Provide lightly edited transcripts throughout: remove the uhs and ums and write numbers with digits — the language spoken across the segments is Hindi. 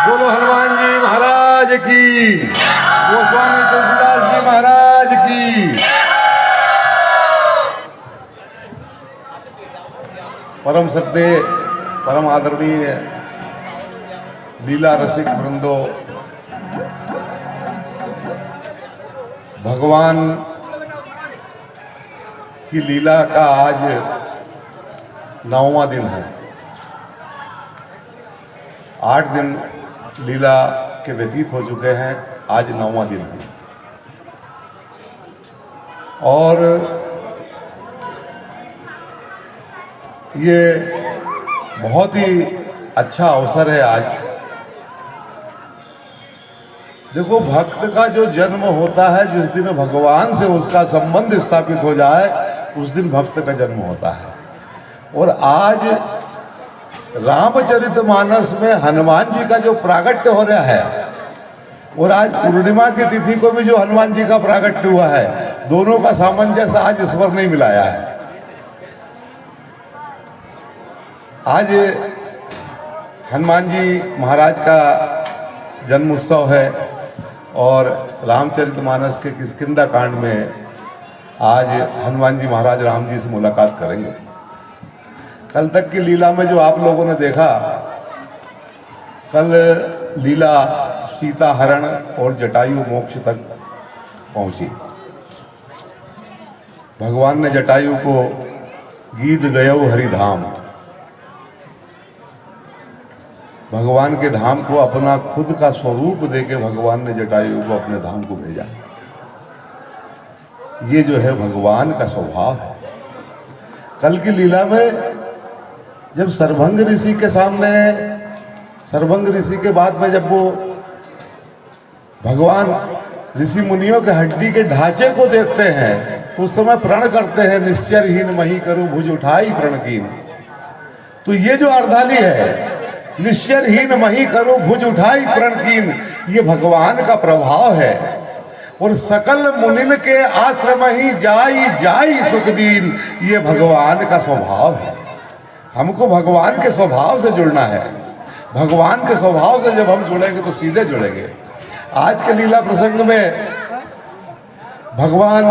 बोलो हनुमान जी महाराज की, गोस्वामी तुलसीदास जी महाराज की। परम सत्य, परम आदरणीय लीला रसिक वृंदो, भगवान की लीला का आज 9वां दिन है। 8 दिन लीला के व्यतीत हो चुके हैं, आज 9वां दिन है। और ये बहुत ही अच्छा अवसर है आज। देखो, भक्त का जो जन्म होता है, जिस दिन भगवान से उसका संबंध स्थापित हो जाए, उस दिन भक्त का जन्म होता है। और आज रामचरितमानस में हनुमान जी का जो प्रागट्य हो रहा है, और आज पूर्णिमा की तिथि को भी जो हनुमान जी का प्रागट्य हुआ है, दोनों का सामंजस्य आज ईश्वर ने मिलाया है। आज हनुमान जी महाराज का जन्म उत्सव है और रामचरितमानस के किष्किंधा कांड में आज हनुमान जी महाराज राम जी से मुलाकात करेंगे। कल तक की लीला में जो आप लोगों ने देखा, कल लीला सीता हरण और जटायु मोक्ष तक पहुंची। भगवान ने जटायु को गीत गयौ हरिधाम, भगवान के धाम को अपना खुद का स्वरूप देके भगवान ने जटायु को अपने धाम को भेजा। ये जो है भगवान का स्वभाव है। कल की लीला में जब सर्वभंग ऋषि के सामने, सर्वभंग ऋषि के बाद में जब वो भगवान ऋषि मुनियों के हड्डी के ढांचे को देखते हैं, तो उस समय प्रण करते हैं, निश्चरहीन मही करूं भुज उठाई प्रणकीन। तो ये जो अर्धाली है, निश्चरहीन मही करूं भुज उठाई प्रणकीन, ये भगवान का प्रभाव है। और सकल मुनिन के आश्रम ही जाई जाई सुखदीन, ये भगवान का स्वभाव है। हमको भगवान के स्वभाव से जुड़ना है। भगवान के स्वभाव से जब हम जुड़ेंगे तो सीधे जुड़ेंगे। आज के लीला प्रसंग में भगवान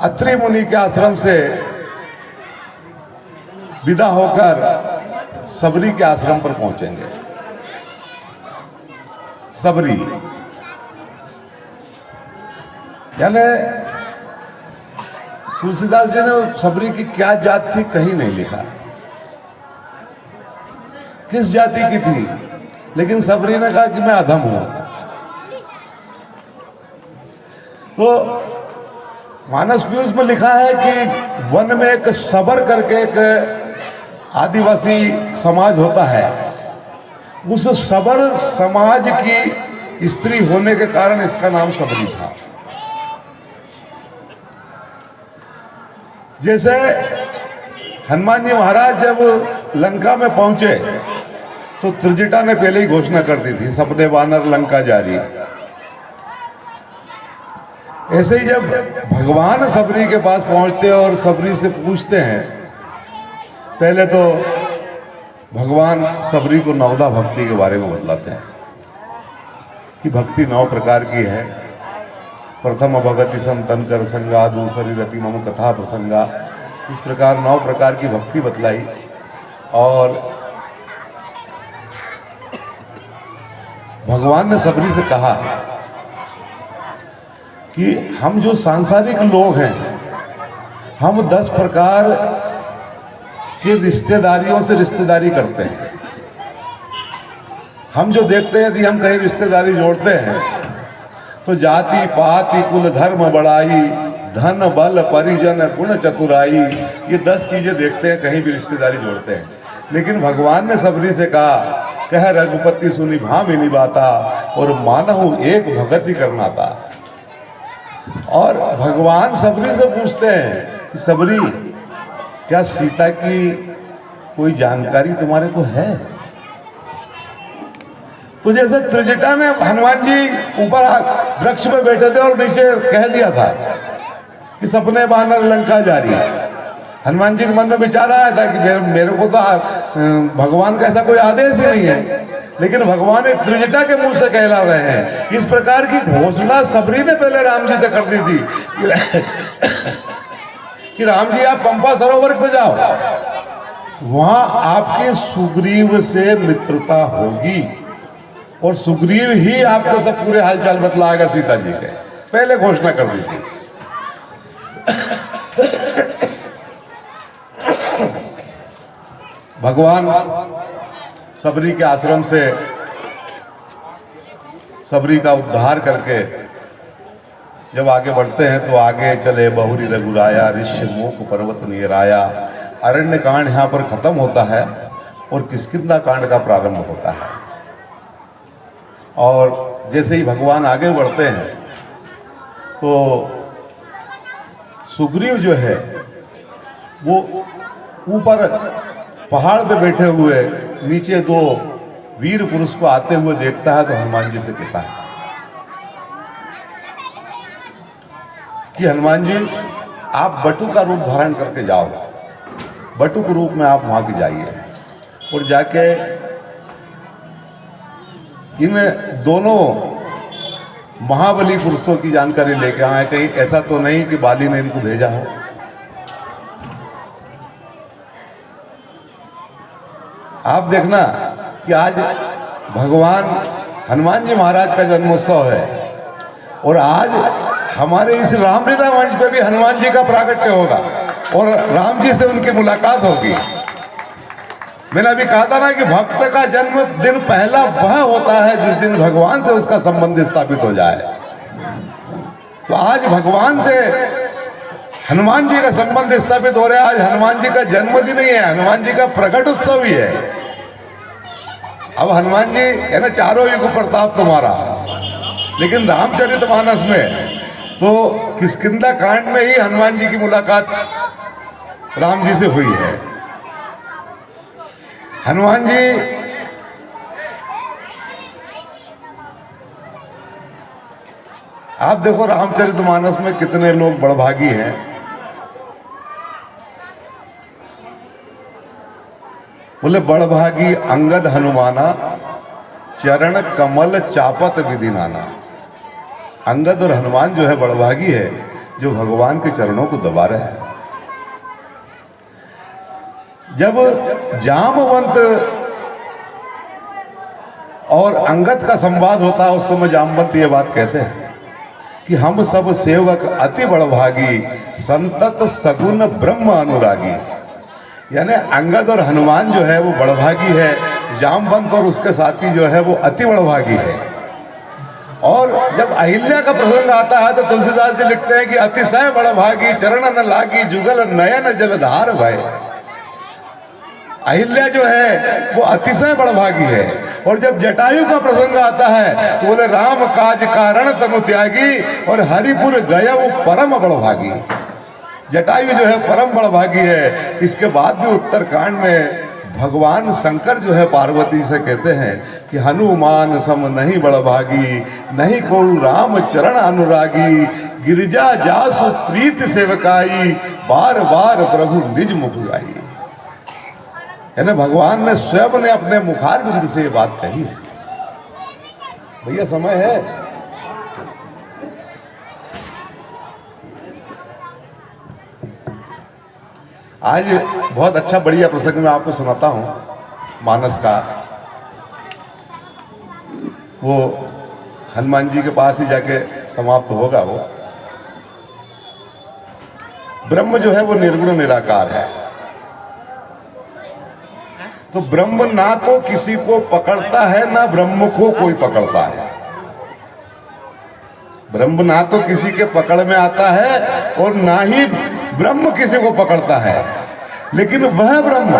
अत्रि मुनि के आश्रम से विदा होकर सबरी के आश्रम पर पहुंचेंगे। सबरी यानी तुलसीदास जी ने सबरी की क्या जात थी कहीं नहीं लिखा, किस जाति की थी, लेकिन सबरी ने कहा कि मैं अधम हूं। तो मानस पीयूष में लिखा है कि वन में एक सबर करके एक आदिवासी समाज होता है। उस सबर समाज की स्त्री होने के कारण इसका नाम सबरी था। जैसे हनुमान जी महाराज जब लंका में पहुंचे तो त्रिजटा ने पहले ही घोषणा कर दी थी, सपने वानर लंका जारी। ऐसे ही जब भगवान सबरी के पास पहुंचते और सबरी से पूछते हैं, पहले तो भगवान सबरी को नवदा भक्ति के बारे में बतलाते हैं कि भक्ति 9 प्रकार की है। प्रथम भगति संतन कर संगा, दूसरी रति मम कथा प्रसंगा। इस प्रकार 9 प्रकार की भक्ति बतलाई। और भगवान ने सबरी से कहा कि हम जो सांसारिक लोग हैं, हम 10 प्रकार के रिश्तेदारियों से रिश्तेदारी करते हैं। हम जो देखते हैं, यदि हम कहीं रिश्तेदारी जोड़ते हैं तो जाति पाति कुल धर्म बड़ाई, धन बल परिजन गुण चतुराई, ये 10 चीजें देखते हैं कहीं भी रिश्तेदारी जोड़ते हैं। लेकिन भगवान ने सबरी से कहा, कह रघुपति सुनि भामिनी बाता, और मानहु एक भगति करना था। और भगवान सबरी से पूछते हैं कि सबरी, क्या सीता की कोई जानकारी तुम्हारे को है? तो जैसे त्रिजटा ने हनुमान जी ऊपर वृक्ष पे बैठे थे और नीचे कह दिया था कि सपने वानर लंका जारी, हनुमान जी के मन में विचार आया था कि मेरे को तो भगवान का ऐसा कोई आदेश ही नहीं है, लेकिन भगवान एक त्रिजटा के मुंह से कहला रहे हैं। इस प्रकार की घोषणा सबरी ने पहले राम जी से कर दी थी कि राम जी आप पंपा सरोवर पे जाओ, वहां आपके सुग्रीव से मित्रता होगी और सुग्रीव ही आपको सब पूरे हालचाल बतलाएगा सीता जी के, पहले घोषणा कर दी थी। भगवान सबरी के आश्रम से सबरी का उद्धार करके जब आगे बढ़ते हैं तो आगे चले बहुरी रघुराया ऋष्य मूक पर्वत नियराया। अरण्य कांड यहाँ पर खत्म होता है और किष्किंधा कांड का प्रारंभ होता है। और जैसे ही भगवान आगे बढ़ते हैं तो सुग्रीव जो है वो ऊपर पहाड़ पे बैठे हुए नीचे दो वीर पुरुष को आते हुए देखता है तो हनुमान जी से कहता है कि हनुमान जी आप बटु का रूप धारण करके जाओ, बटु के रूप में आप वहां की जाइए और जाके इन दोनों महाबली पुरुषों की जानकारी लेके आए। कहीं ऐसा तो नहीं कि बाली ने इनको भेजा हो। आप देखना कि आज भगवान हनुमान जी महाराज का जन्मोत्सव है और आज हमारे इस रामलीला मंच पे भी हनुमान जी का प्राकट्य होगा और राम जी से उनकी मुलाकात होगी। मैंने अभी कहा था ना कि भक्त का जन्म दिन पहला वह होता है जिस दिन भगवान से उसका संबंध स्थापित हो जाए। तो आज भगवान से हनुमान जी का संबंध स्थापित हो रहा है। आज हनुमान जी का जन्मदिन ही है, हनुमान जी का प्रकट उत्सव ही है। अब हनुमान जी है ना चारों युग प्रताप तुम्हारा, लेकिन रामचरितमानस में तो किष्किंधा कांड में ही हनुमान जी की मुलाकात राम जी से हुई है। हनुमान जी आप देखो रामचरितमानस में कितने लोग बड़भागी हैं। बोले बड़भागी अंगद हनुमाना चरण कमल चापत विधि नाना। अंगद और हनुमान जो है बड़भागी है जो भगवान के चरणों को दबा रहे हैं। जब जामवंत और अंगद का संवाद होता है उस समय जामवंत ये बात कहते हैं कि हम सब सेवक अति बड़भागी संतत सगुन ब्रह्म अनुरागी। यानी अंगद और हनुमान जो है वो बड़भागी है, जामवंत और उसके साथी जो है वो अति बड़भागी है। और जब अहिल्या का प्रसंग आता है तो तुलसीदास जी लिखते हैं कि अतिशय बड़भागी चरण न लागी जुगल नयन जलधार भय। अहिल्या जो है वो अतिशय बड़भागी है। और जब जटायु का प्रसंग आता है तो बोले राम काज कारण तनु त्यागी और हरिपुर गया वो परम बड़भागी। जटायु जो है परम बड़भागी है। इसके बाद भी उत्तरकांड में भगवान शंकर जो है पार्वती से कहते हैं कि हनुमान सम नहीं बड़भागी नहीं को राम चरण अनुरागी गिरिजा जासु प्रीत सेवकाई बार बार प्रभु निज मुख गाई। यानी भगवान ने स्वयं ने अपने मुखार बिंद से ये बात कही है। भैया समय है, आज बहुत अच्छा बढ़िया प्रसंग मैं आपको सुनाता हूं मानस का। वो हनुमान जी के पास ही जाके समाप्त होगा। वो ब्रह्म जो है वो निर्गुण निराकार है। तो ब्रह्म ना तो किसी को पकड़ता है ना ब्रह्म को कोई पकड़ता है। ब्रह्म ना तो किसी के पकड़ में आता है और ना ही ब्रह्म किसी को पकड़ता है। लेकिन वह ब्रह्म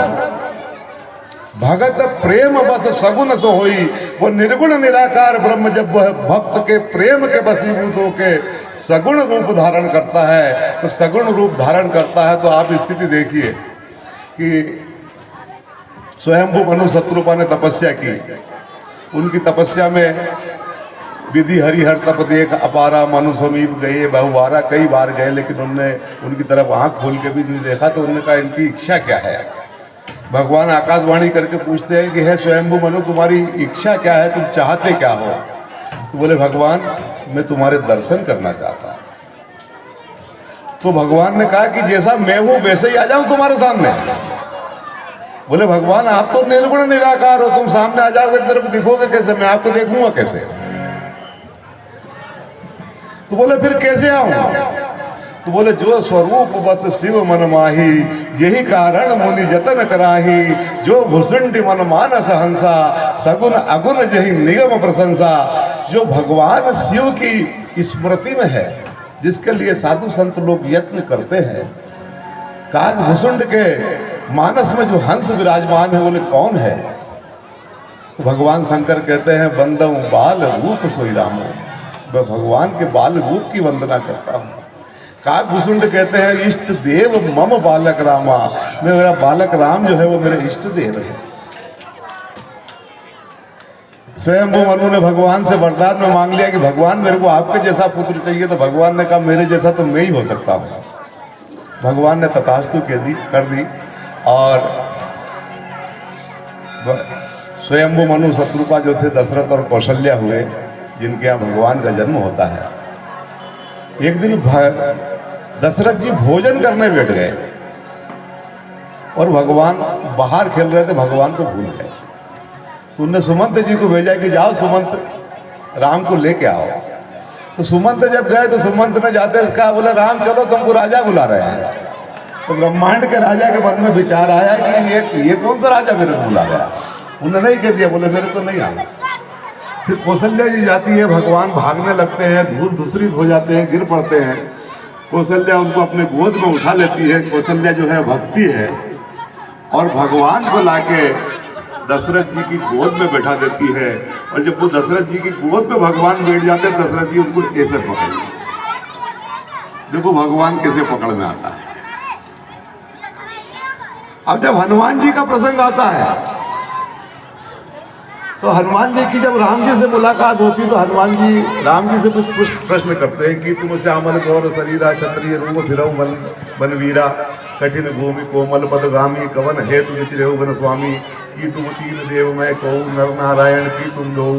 भगत प्रेम बस सगुन सो होई। वो निर्गुण निराकार ब्रह्म जब वह भक्त के प्रेम के बसीभूत होकर सगुण रूप धारण करता है तो सगुण रूप धारण करता है। तो आप स्थिति देखिए कि स्वयंभू मनु शत्रुपा ने तपस्या की। उनकी तपस्या में विधि हरिहर तप देख अपारा, मनु समीप गए बहुबारा, कई बार गए लेकिन उनने उनकी तरफ आंख खोल के भी नहीं देखा। तो उन्होंने कहा इनकी इच्छा क्या है। भगवान आकाशवाणी करके पूछते हैं कि हे स्वयंभू मनु, तुम्हारी इच्छा क्या है, तुम चाहते क्या हो। तो बोले भगवान मैं तुम्हारे दर्शन करना चाहता हूं। तो भगवान ने कहा कि जैसा मैं हूं वैसे ही आ जाऊं तुम्हारे सामने। बोले भगवान आप तो निर्गुण निराकार हो, तुम सामने आ जाओगे तेरे को दिखोगे कैसे, मैं आपको देखूंगा कैसे। तो बोले फिर कैसे आऊं। तो बोले जो स्वरूप बस शिव मन माही, यही कारण मुनि जतन कराही, जो भुसुंडी मन मानस हंसा, सगुन अगुन जही निगम प्रशंसा। जो भगवान शिव की स्मृति में है, जिसके लिए साधु संत लोग यत्न करते हैं। काग भुसुंड के मानस में जो हंस विराजमान है, बोले कौन है। तो भगवान शंकर कहते हैं बंदऊ बाल रूप सोई रामो, मैं भगवान के बाल रूप की वंदना करता हूं। काग भुसुंड कहते हैं इष्ट देव मम बालक रामा, मैं मेरा बालक राम जो है वो मेरे इष्ट देव है। स्वयंभू मनु ने भगवान से वरदान में मांग लिया कि भगवान मेरे को आपके जैसा पुत्र चाहिए। तो भगवान ने कहा मेरे जैसा तो मैं ही हो सकता हूं। भगवान ने तथास्तु कर दी और स्वयंभू मनु शत्रुपा जो थे दशरथ और कौशल्या हुए, जिनके यहाँ भगवान का जन्म होता है। एक दिन दशरथ जी भोजन करने बैठ गए और भगवान बाहर खेल रहे थे, भगवान को भूल गए। तो उन्होंने सुमंत जी को भेजा कि जाओ सुमंत राम को लेके आओ। तो सुमंत जब गए तो सुमंत ने जाते कहा बोला राम चलो तुमको राजा बुला रहे हैं। तो ब्रह्मांड के राजा के मन में विचार आया कि ये कौन सा राजा मेरे को बुला रहा। उन्होंने नहीं कर दिया, बोले मेरे को नहीं आना। फिर कौशल्या जी जाती है, भगवान भागने लगते हैं, धूल धूसरित हो जाते हैं, गिर पड़ते हैं। कौशल्या उनको अपने गोद में उठा लेती है। कौशल्या जो है भक्ति है और भगवान को लाके दशरथ जी की गोद में बैठा देती है। और जब वो दशरथ जी की गोद में भगवान बैठ जाते हैं, दशरथ जी उनको कैसे पकड़, देखो भगवान कैसे पकड़ में आता है। अब जब हनुमान जी का प्रसंग आता है तो हनुमान जी की जब राम जी से मुलाकात होती तो हनुमान जी राम जी से कुछ प्रश्न करते हैं कि तुम श्यामल गौर शरीरा, क्षत्रिय रूप फिरऊ बनवीरा, कठिन भूमि कोमल पदगामी, कवन हे तुम चिरेहु वन स्वामी, की तुम तीन देव मैं कहूँ नर नारायण की तुम दो।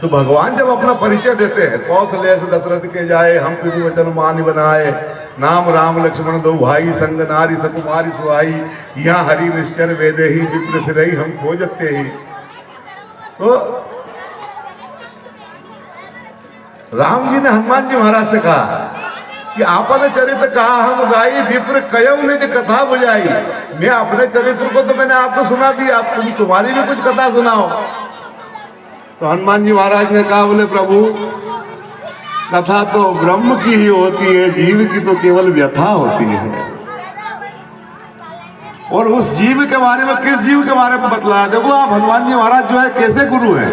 तो भगवान जब अपना परिचय देते हैं, कौशल्या से दशरथ के जाए हम पितु वचन मान बनाए, नाम राम लक्ष्मण दो भाई, संग नारी सकुमारी सुहाई, यहाँ हरि निश्चर वेदे ही विप्र फिरई हम खोजते ही। तो राम जी ने हनुमान जी महाराज से कहा कि आपने चरित्र कहा हम गाई, विप्र कयऊ ने जो कथा बुझाई। मैं अपने चरित्र को तो मैंने आपको सुना दिया, आप तुम्हारी भी कुछ कथा सुनाओ। तो हनुमान जी महाराज ने कहा बोले प्रभु कथा तो ब्रह्म की ही होती है, जीव की तो केवल व्यथा होती है। और उस जीव के बारे में, किस जीव के बारे में बतलाया। देखो आप हनुमान जी महाराज जो है कैसे गुरु हैं।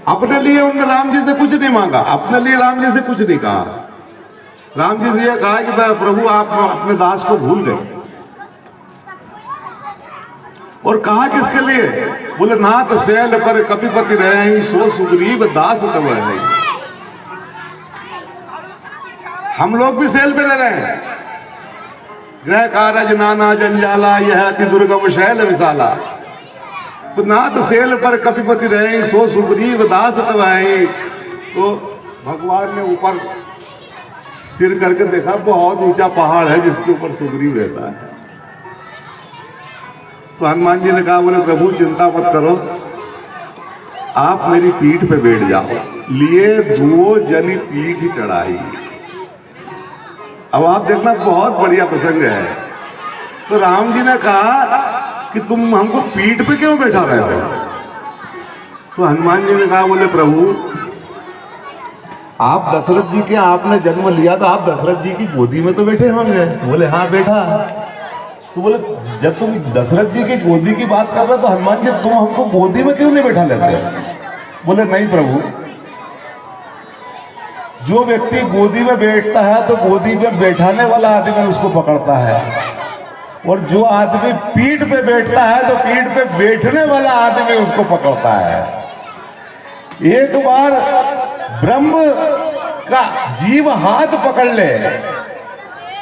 अपने लिए उन्होंने राम जी से कुछ नहीं मांगा, अपने लिए राम जी से कुछ नहीं कहा। राम जी से यह कहा कि प्रभु आप अपने दास को भूल गए। और कहा किसके लिए, बोले नाथ शैल पर कपिपति रहे, सो सुग्रीव दास तब है। हम लोग भी शैल पे रह रहे हैं। ग्रह कारज नाना जंजाला, यह अति दुर्गम शैल विशाला। तो नाथ शैल पर कपिपति रहे, सो सुग्रीव दास तब है। तो भगवान ने ऊपर सिर करके देखा, बहुत ऊंचा पहाड़ है जिसके ऊपर सुग्रीव रहता है। तो हनुमान जी ने कहा बोले प्रभु चिंता मत करो, आप मेरी पीठ पे बैठ जाओ। लिए दो जनी पीठ चढ़ाई। अब आप देखना बहुत बढ़िया प्रसंग है। तो राम जी ने कहा कि तुम हमको पीठ पे क्यों बैठा रहे हो। तो हनुमान जी ने कहा बोले प्रभु आप दशरथ जी के आपने जन्म लिया तो आप दशरथ जी की गोदी में तो बैठे होंगे। बोले हाँ बैठा। तो बोले जब तुम दशरथ जी की गोदी की बात कर रहे हो तो हनुमान जी तुम हमको गोदी में क्यों नहीं बैठा लेते। बोले नहीं प्रभु, जो व्यक्ति गोदी में बैठता है तो गोदी में बैठाने वाला आदमी उसको पकड़ता है, और जो आदमी पीठ पे बैठता है तो पीठ पे बैठने वाला आदमी उसको पकड़ता है। एक बार ब्रह्म का जीव हाथ पकड़ ले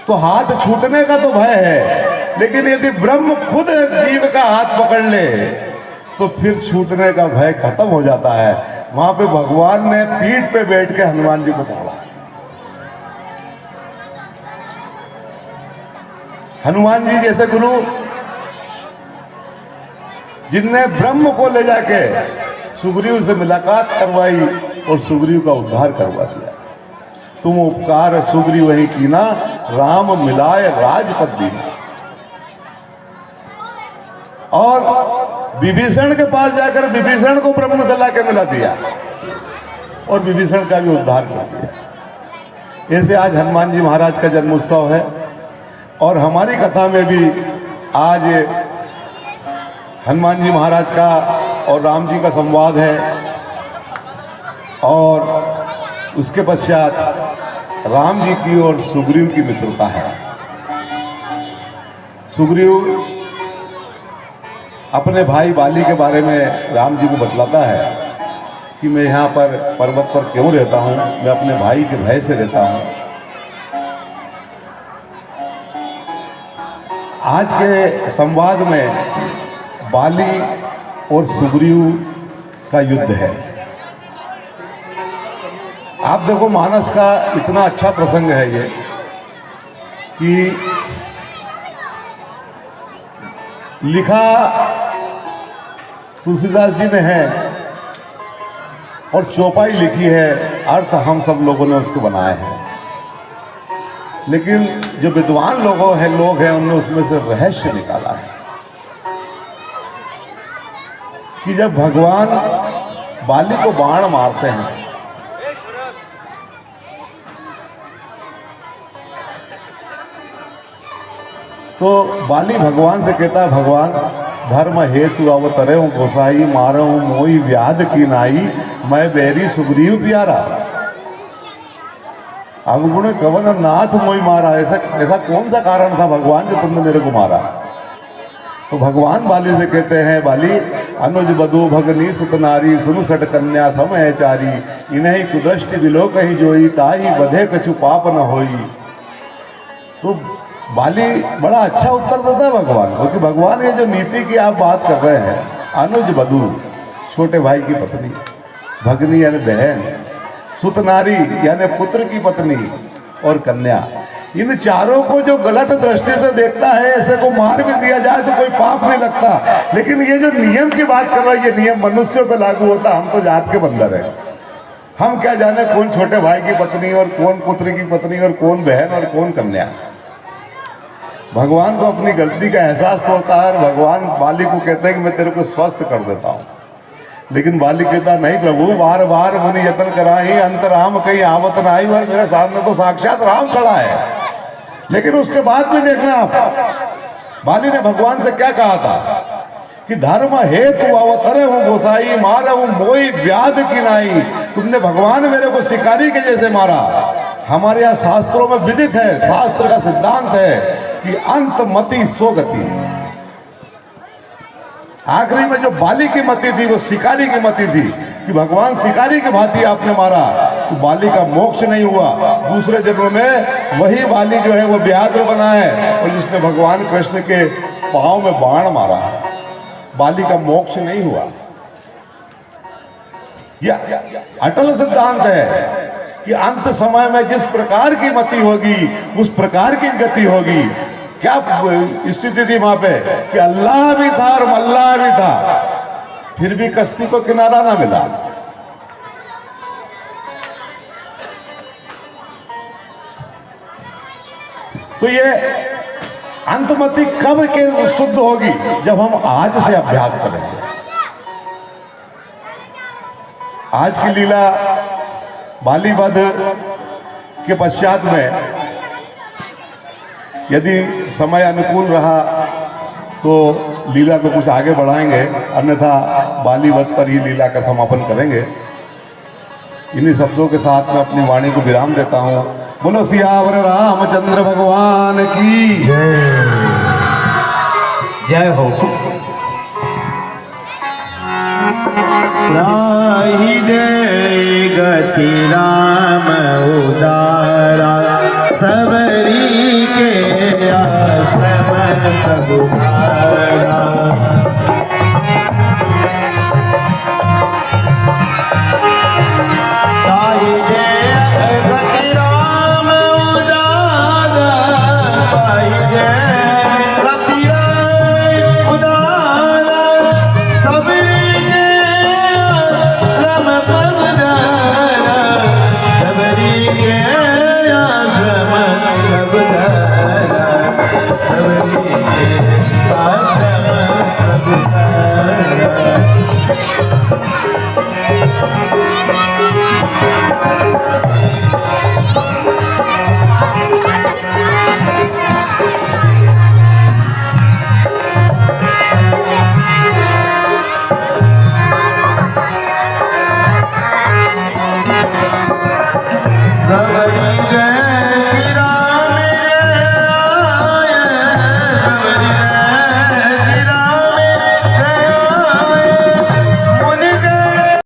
तो हाथ छूटने का तो भय है, लेकिन यदि ब्रह्म खुद जीव का हाथ पकड़ ले तो फिर छूटने का भय खत्म हो जाता है। वहां पे भगवान ने पीठ पे बैठ के हनुमान जी को पकड़ा। हनुमान जी जैसे गुरु जिनने ब्रह्म को ले जाके सुग्रीव से मुलाकात करवाई और सुग्रीव का उद्धार करवा दिया। तुम उपकार सुग्रीव वही कीना, राम मिलाए राजपद दीना। और विभीषण के पास जाकर विभीषण को ब्रह्म से लाके मिला दिया और विभीषण का भी उद्धार कर दिया। ऐसे आज हनुमान जी महाराज का जन्मोत्सव है और हमारी कथा में भी आज हनुमान जी महाराज का और राम जी का संवाद है और उसके पश्चात राम जी की और सुग्रीव की मित्रता है। सुग्रीव अपने भाई बाली के बारे में राम जी को बतलाता है कि मैं यहाँ पर पर्वत पर क्यों रहता हूँ, मैं अपने भाई के भय से रहता हूँ। आज के संवाद में बाली और सुग्रीव का युद्ध है। आप देखो मानस का इतना अच्छा प्रसंग है ये कि लिखा तुलसीदास जी ने है और चौपाई लिखी है, अर्थ हम सब लोगों ने उसको बनाए हैं। लेकिन जो विद्वान लोग हैं उन्होंने उसमें से रहस्य निकाला है कि जब भगवान बाली को बाण मारते हैं तो बाली भगवान से कहता है, भगवान धर्म हेतु अवतरे हूँ गोसाई, मारो हूँ मोई व्याध की नाई, मैं बैरी सुग्रीव प्यारा। अवगुण कवन नाथ मोई मारा। ऐसा कौन सा कारण था भगवान जो तुमने मेरे को मारा? तो भगवान बाली से कहते हैं, बाली अनुज बधु भगनी सुत नारी, सुन सट कन्या समय चारी, इन्हीं कुदृष्टि विलो कहीं जोई, ताही बधे कछु पाप न होई। तो बाली बड़ा अच्छा उत्तर देता है भगवान, क्योंकि भगवान ये जो नीति की आप बात कर रहे हैं, अनुज बधु छोटे भाई की पत्नी, भगनी यानी बहन, सुत नारी यानी पुत्र की पत्नी और कन्या, इन चारों को जो गलत दृष्टि से देखता है, ऐसे को मार भी दिया जाए तो कोई पाप नहीं लगता। लेकिन ये जो नियम की बात कर रहा है, ये नियम मनुष्यों पे लागू होता। हम तो जात के बंदर हैं, हम क्या जाने कौन छोटे भाई की पत्नी और कौन पुत्र की पत्नी और कौन बहन और कौन कन्या। भगवान को अपनी गलती का एहसास तो होता है और भगवान बाली को कहते हैं कि मैं तेरे को स्वस्थ कर देता हूँ। लेकिन बाली कहता नहीं प्रभु, बार बार मुनि यत्न कराही, अंत राम कहीं आवत न आई, और मेरे सामने तो साक्षात राम खड़ा है। लेकिन उसके बाद भी देखना आप, बाली ने भगवान से क्या कहा था कि धर्म हेतु अवतरे हूँ गोसाई, मारे हूँ मोई व्याध की नाई। तुमने भगवान मेरे को शिकारी के जैसे मारा। हमारे यहाँ शास्त्रों में विदित है, शास्त्र का सिद्धांत है कि अंत मति सो गति। आखिरी में जो बाली की मति थी वो शिकारी की मति थी कि भगवान शिकारी की भांति आपने मारा, तो बाली का मोक्ष नहीं हुआ। दूसरे जन्म में वही बाली जो है वो व्याघ्र बना है और जिसने भगवान कृष्ण के पांव में बाण मारा, बाली का मोक्ष नहीं हुआ। यह अटल सिद्धांत है कि अंत समय में जिस प्रकार की मति होगी उस प्रकार की गति होगी। क्या स्थिति थी वहां पे कि अल्लाह भी था और मल्लाह भी था, फिर भी कश्ती को किनारा ना मिला। तो ये अंतमति कब के शुद्ध होगी? जब हम आज से अभ्यास करेंगे। आज की लीला बाली वध के पश्चात में यदि समय अनुकूल रहा तो लीला को कुछ आगे बढ़ाएंगे, अन्यथा बाली वध पर ही लीला का समापन करेंगे। इन्हीं शब्दों के साथ मैं अपनी वाणी को विराम देता हूँ। बोलो सियावर रामचंद्र भगवान की जय हो। राही दे गति राम उदारा सबरी के आश्रम प्रभुधारा राही दे गति राम उदारा राही दे गति राम उदारा सबरी के आश्रम प्रभुधारा सबरी के आश्रम प्रभुधारा सबरी के आश्रम प्रभुधारा